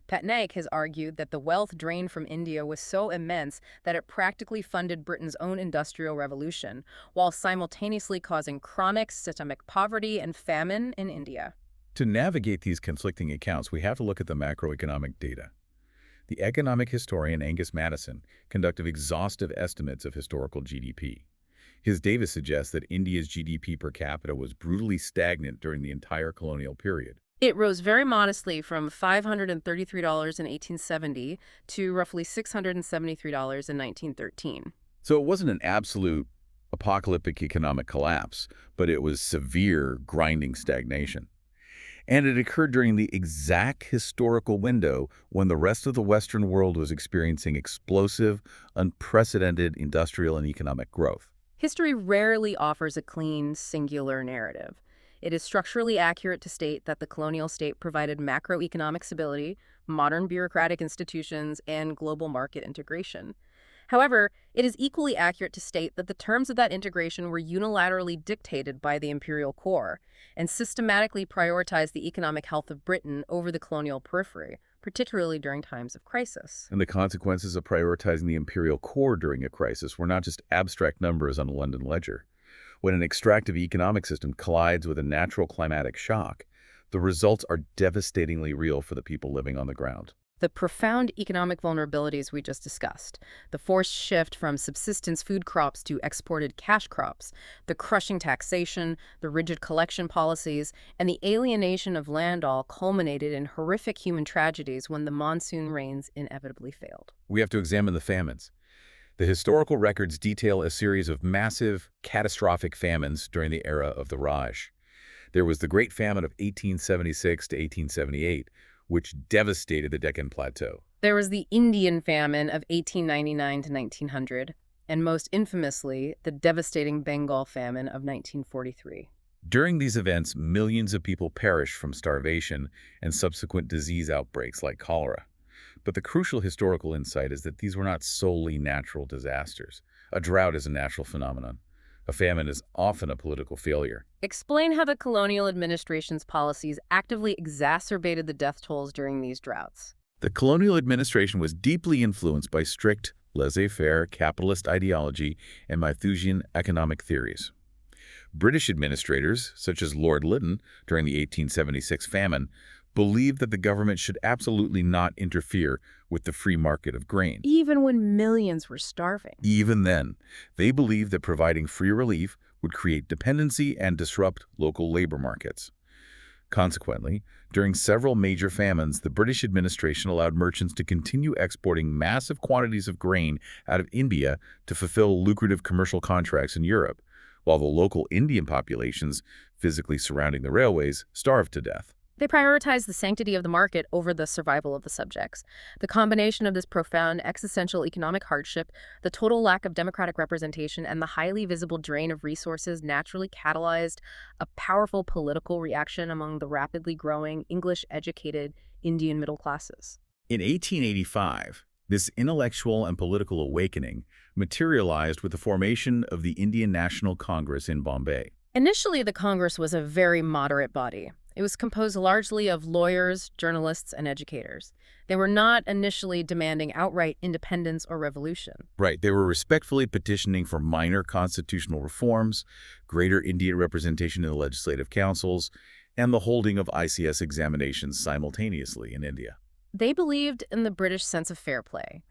B: Patnaik has argued that the wealth drained from India was so immense that it practically funded Britain's own industrial revolution, while simultaneously causing chronic systemic poverty and famine in India.
A: To navigate these conflicting accounts, we have to look at the macroeconomic data. The economic historian Angus Maddison conducted exhaustive estimates of historical GDP. His data suggests that India's GDP per capita was brutally stagnant during the entire colonial period.
B: It rose very modestly from $533 in 1870 to roughly $673 in 1913.
A: So it wasn't an absolute apocalyptic economic collapse, but it was severe, grinding stagnation. And it occurred during the exact historical window when the rest of the Western world was experiencing explosive, unprecedented industrial and economic growth.
B: History rarely offers a clean, singular narrative. It is structurally accurate to state that the colonial state provided macroeconomic stability, modern bureaucratic institutions, and global market integration. However, it is equally accurate to state that the terms of that integration were unilaterally dictated by the imperial core and systematically prioritized the economic health of Britain over the colonial periphery, particularly during times of crisis.
A: And the consequences of prioritizing the imperial core during a crisis were not just abstract numbers on a London ledger. When an extractive economic system collides with a natural climatic shock, the results are devastatingly real for the people living on the ground.
B: The profound economic vulnerabilities we just discussed, the forced shift from subsistence food crops to exported cash crops, the crushing taxation, the rigid collection policies, and the alienation of land all culminated in horrific human tragedies when the monsoon rains inevitably failed.
A: We have to examine the famines. The historical records detail a series of massive, catastrophic famines during the era of the Raj. There was the Great Famine of 1876 to 1878, which devastated the Deccan Plateau.
B: There was the Indian Famine of 1899 to 1900, and most infamously, the devastating Bengal Famine of 1943.
A: During these events, millions of people perished from starvation and subsequent disease outbreaks like cholera. But the crucial historical insight is that these were not solely natural disasters. A drought is a natural phenomenon. A famine is often a political failure.
B: Explain how the colonial administration's policies actively exacerbated the death tolls during these droughts.
A: The colonial administration was deeply influenced by strict, laissez-faire capitalist ideology and Malthusian economic theories. British administrators, such as Lord Lytton during the 1876 famine, believed that the government should absolutely not interfere with the free market of grain.
B: Even when millions were starving.
A: Even then, they believed that providing free relief would create dependency and disrupt local labor markets. Consequently, during several major famines, the British administration allowed merchants to continue exporting massive quantities of grain out of India to fulfill lucrative commercial contracts in Europe, while the local Indian populations physically surrounding the railways starved to death.
B: They prioritized the sanctity of the market over the survival of the subjects. The combination of this profound existential economic hardship, the total lack of democratic representation, and the highly visible drain of resources naturally catalyzed a powerful political reaction among the rapidly growing English-educated Indian middle classes.
A: In 1885, this intellectual and political awakening materialized with the formation of the Indian National Congress in Bombay.
B: Initially, the Congress was a very moderate body. It was composed largely of lawyers, journalists, and educators. They were not initially demanding outright independence or revolution.
A: Right. They were respectfully petitioning for minor constitutional reforms, greater Indian representation in the legislative councils, and the holding of ICS examinations simultaneously in India.
B: They believed in the British sense of fair play.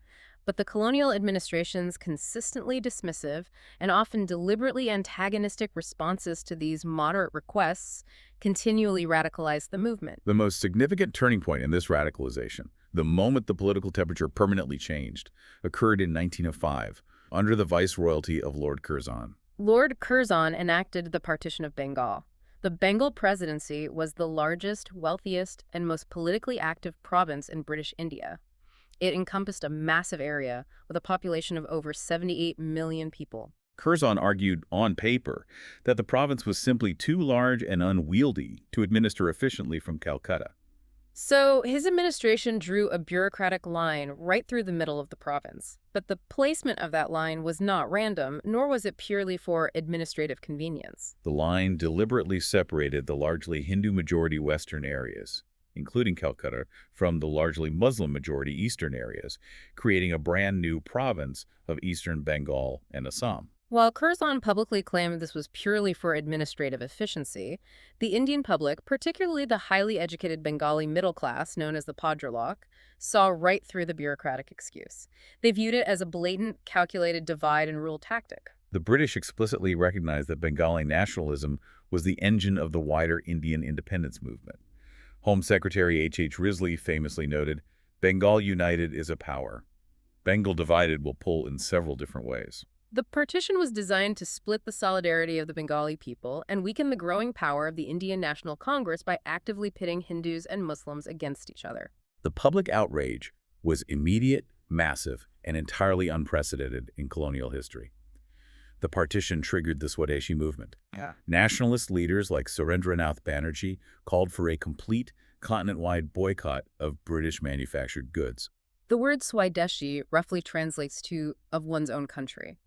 B: But the colonial administration's consistently dismissive and often deliberately antagonistic responses to these moderate requests continually radicalized the movement.
A: The most significant turning point in this radicalization, the moment the political temperature permanently changed, occurred in 1905, under the viceroyalty of Lord Curzon.
B: Lord Curzon enacted the Partition of Bengal. The Bengal Presidency was the largest, wealthiest, and most politically active province in British India. It encompassed a massive area with a population of over 78 million people.
A: Curzon argued on paper that the province was simply too large and unwieldy to administer efficiently from Calcutta.
B: So his administration drew a bureaucratic line right through the middle of the province. But the placement of that line was not random, nor was it purely for administrative convenience.
A: The line deliberately separated the largely Hindu-majority western areas, including Calcutta, from the largely Muslim-majority eastern areas, creating a brand new province of eastern Bengal and Assam.
B: While Curzon publicly claimed this was purely for administrative efficiency, the Indian public, particularly the highly educated Bengali middle class known as the Bhadralok, saw right through the bureaucratic excuse. They viewed it as a blatant, calculated divide-and-rule tactic.
A: The British explicitly recognized that Bengali nationalism was the engine of the wider Indian independence movement. Home Secretary H. Risley famously noted, "Bengal united is a power. Bengal divided will pull in several different ways."
B: The partition was designed to split the solidarity of the Bengali people and weaken the growing power of the Indian National Congress by actively pitting Hindus and Muslims against each other.
A: The public outrage was immediate, massive, and entirely unprecedented in colonial history. The partition triggered the Swadeshi movement. Nationalist leaders like Surendranath Banerjee called for a complete, continent-wide boycott of British-manufactured goods.
B: The word Swadeshi roughly translates to "of one's own country."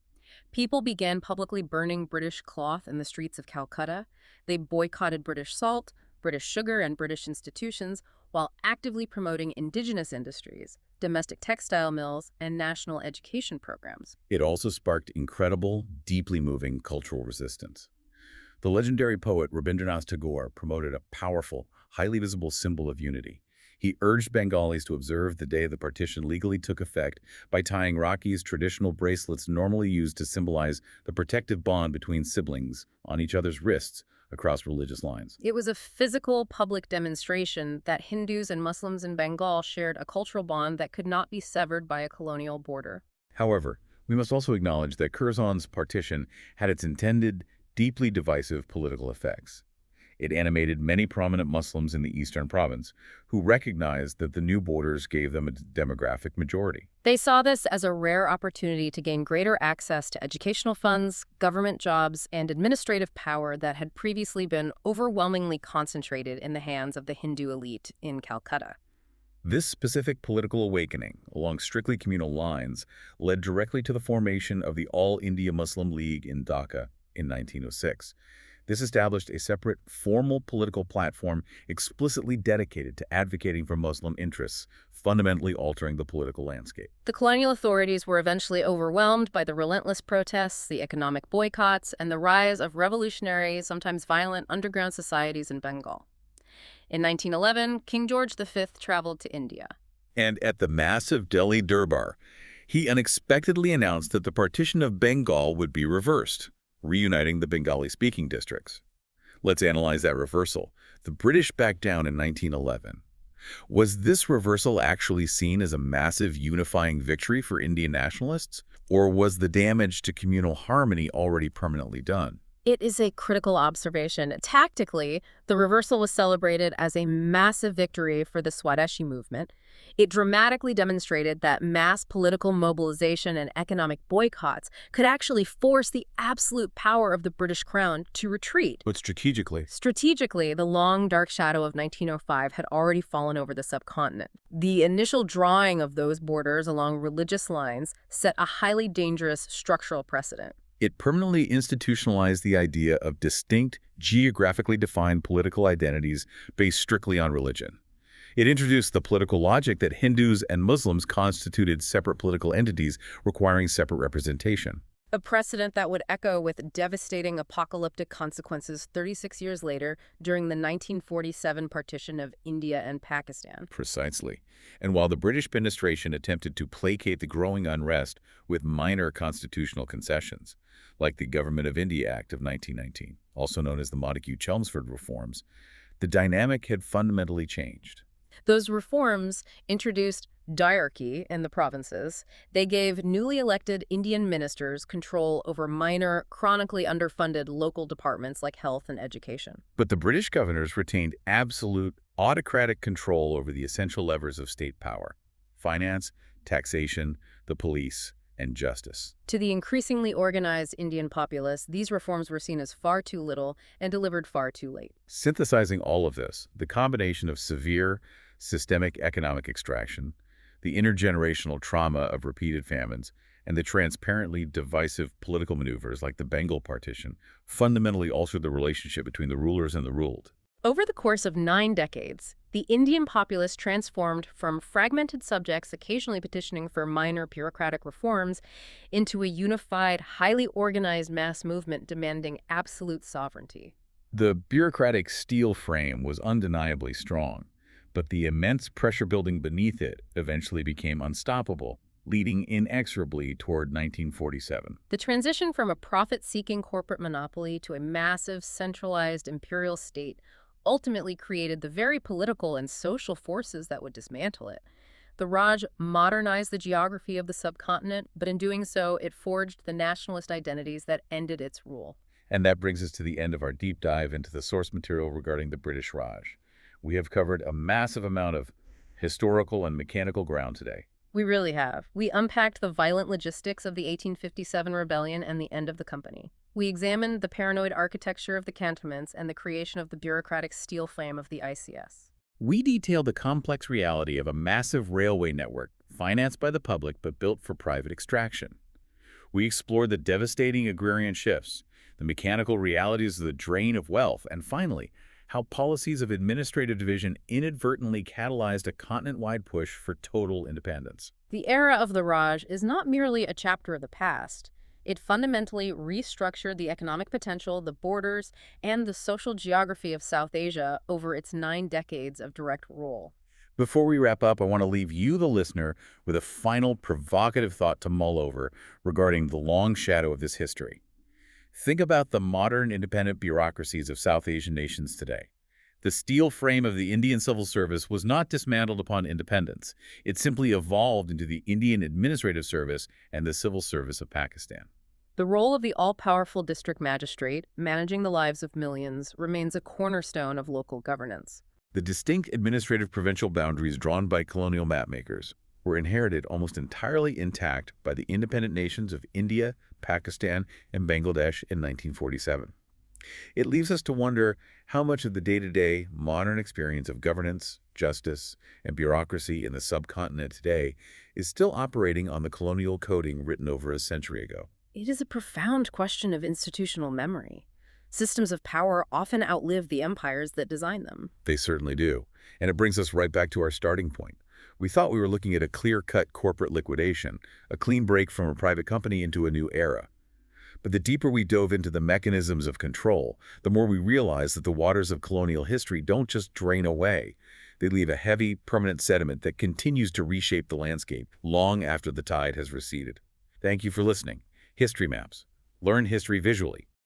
B: People began publicly burning British cloth in the streets of Calcutta. They boycotted British salt, British sugar, and British institutions, while actively promoting indigenous industries, domestic textile mills, and national education programs.
A: It also sparked incredible, deeply moving cultural resistance. The legendary poet Rabindranath Tagore promoted a powerful, highly visible symbol of unity. He urged Bengalis to observe the day the partition legally took effect by tying Rakhi's, traditional bracelets normally used to symbolize the protective bond between siblings, on each other's wrists across religious lines.
B: It was a physical, public demonstration that Hindus and Muslims in Bengal shared a cultural bond that could not be severed by a colonial border.
A: However, we must also acknowledge that Curzon's partition had its intended, deeply divisive political effects. It animated many prominent Muslims in the eastern province who recognized that the new borders gave them a demographic majority.
B: They saw this as a rare opportunity to gain greater access to educational funds, government jobs, and administrative power that had previously been overwhelmingly concentrated in the hands of the Hindu elite in Calcutta.
A: This specific political awakening, along strictly communal lines, led directly to the formation of the All India Muslim League in Dhaka in 1906. This established a separate, formal political platform explicitly dedicated to advocating for Muslim interests, fundamentally altering the political landscape.
B: The colonial authorities were eventually overwhelmed by the relentless protests, the economic boycotts, and the rise of revolutionary, sometimes violent, underground societies in Bengal. In 1911, King George V traveled to India.
A: And at the massive Delhi Durbar, he unexpectedly announced that the partition of Bengal would be reversed, reuniting the Bengali-speaking districts. Let's analyze that reversal. The British backed down in 1911. Was this reversal actually seen as a massive unifying victory for Indian nationalists, or was the damage to communal harmony already permanently done?
B: It is a critical observation. Tactically, the reversal was celebrated as a massive victory for the Swadeshi movement. It dramatically demonstrated that mass political mobilization and economic boycotts could actually force the absolute power of the British Crown to retreat.
A: But strategically?
B: Strategically, the long, dark shadow of 1905 had already fallen over the subcontinent. The initial drawing of those borders along religious lines set a highly dangerous structural precedent.
A: It permanently institutionalized the idea of distinct, geographically defined political identities based strictly on religion. It introduced the political logic that Hindus and Muslims constituted separate political entities requiring separate representation.
B: A precedent that would echo with devastating apocalyptic consequences 36 years later during the 1947 partition of India and Pakistan.
A: Precisely. And while the British administration attempted to placate the growing unrest with minor constitutional concessions, like the Government of India Act of 1919, also known as the Montagu-Chelmsford Reforms, the dynamic had fundamentally changed.
B: Those reforms introduced diarchy in the provinces. They gave newly elected Indian ministers control over minor, chronically underfunded local departments like health and education.
A: But the British governors retained absolute autocratic control over the essential levers of state power: finance, taxation, the police, and justice.
B: To the increasingly organized Indian populace, these reforms were seen as far too little and delivered far too late.
A: Synthesizing all of this, the combination of severe systemic economic extraction, the intergenerational trauma of repeated famines, and the transparently divisive political maneuvers like the Bengal Partition fundamentally altered the relationship between the rulers and the ruled.
B: Over the course of 9 decades, the Indian populace transformed from fragmented subjects occasionally petitioning for minor bureaucratic reforms into a unified, highly organized mass movement demanding absolute sovereignty.
A: The bureaucratic steel frame was undeniably strong, but the immense pressure building beneath it eventually became unstoppable, leading inexorably toward 1947.
B: The transition from a profit-seeking corporate monopoly to a massive, centralized imperial state ultimately created the very political and social forces that would dismantle it. The Raj modernized the geography of the subcontinent, but in doing so, it forged the nationalist identities that ended its rule.
A: And that brings us to the end of our deep dive into the source material regarding the British Raj. We have covered a massive amount of historical and mechanical ground today.
B: We really have. We unpacked the violent logistics of the 1857 rebellion and the end of the company. We examined the paranoid architecture of the cantonments and the creation of the bureaucratic steel frame of the ICS.
A: We detailed the complex reality of a massive railway network financed by the public but built for private extraction. We explored the devastating agrarian shifts, the mechanical realities of the drain of wealth, and finally, how policies of administrative division inadvertently catalyzed a continent-wide push for total independence.
B: The era of the Raj is not merely a chapter of the past. It fundamentally restructured the economic potential, the borders, and the social geography of South Asia over its 9 decades of direct rule.
A: Before we wrap up, I want to leave you, the listener, with a final provocative thought to mull over regarding the long shadow of this history. Think about the modern independent bureaucracies of South Asian nations today. The steel frame of the Indian civil service was not dismantled upon independence. It simply evolved into the Indian Administrative Service and the Civil Service of Pakistan.
B: The role of the all-powerful district magistrate, managing the lives of millions, remains a cornerstone of local governance.
A: The distinct administrative provincial boundaries drawn by colonial mapmakers were inherited almost entirely intact by the independent nations of India, Pakistan, and Bangladesh in 1947. It leaves us to wonder how much of the day-to-day modern experience of governance, justice, and bureaucracy in the subcontinent today is still operating on the colonial coding written over a century ago.
B: It is a profound question of institutional memory. Systems of power often outlive the empires that design them.
A: They certainly do. And it brings us right back to our starting point. We thought we were looking at a clear-cut corporate liquidation, a clean break from a private company into a new era. But the deeper we dove into the mechanisms of control, the more we realized that the waters of colonial history don't just drain away. They leave a heavy, permanent sediment that continues to reshape the landscape long after the tide has receded. Thank you for listening. History Maps. Learn history visually.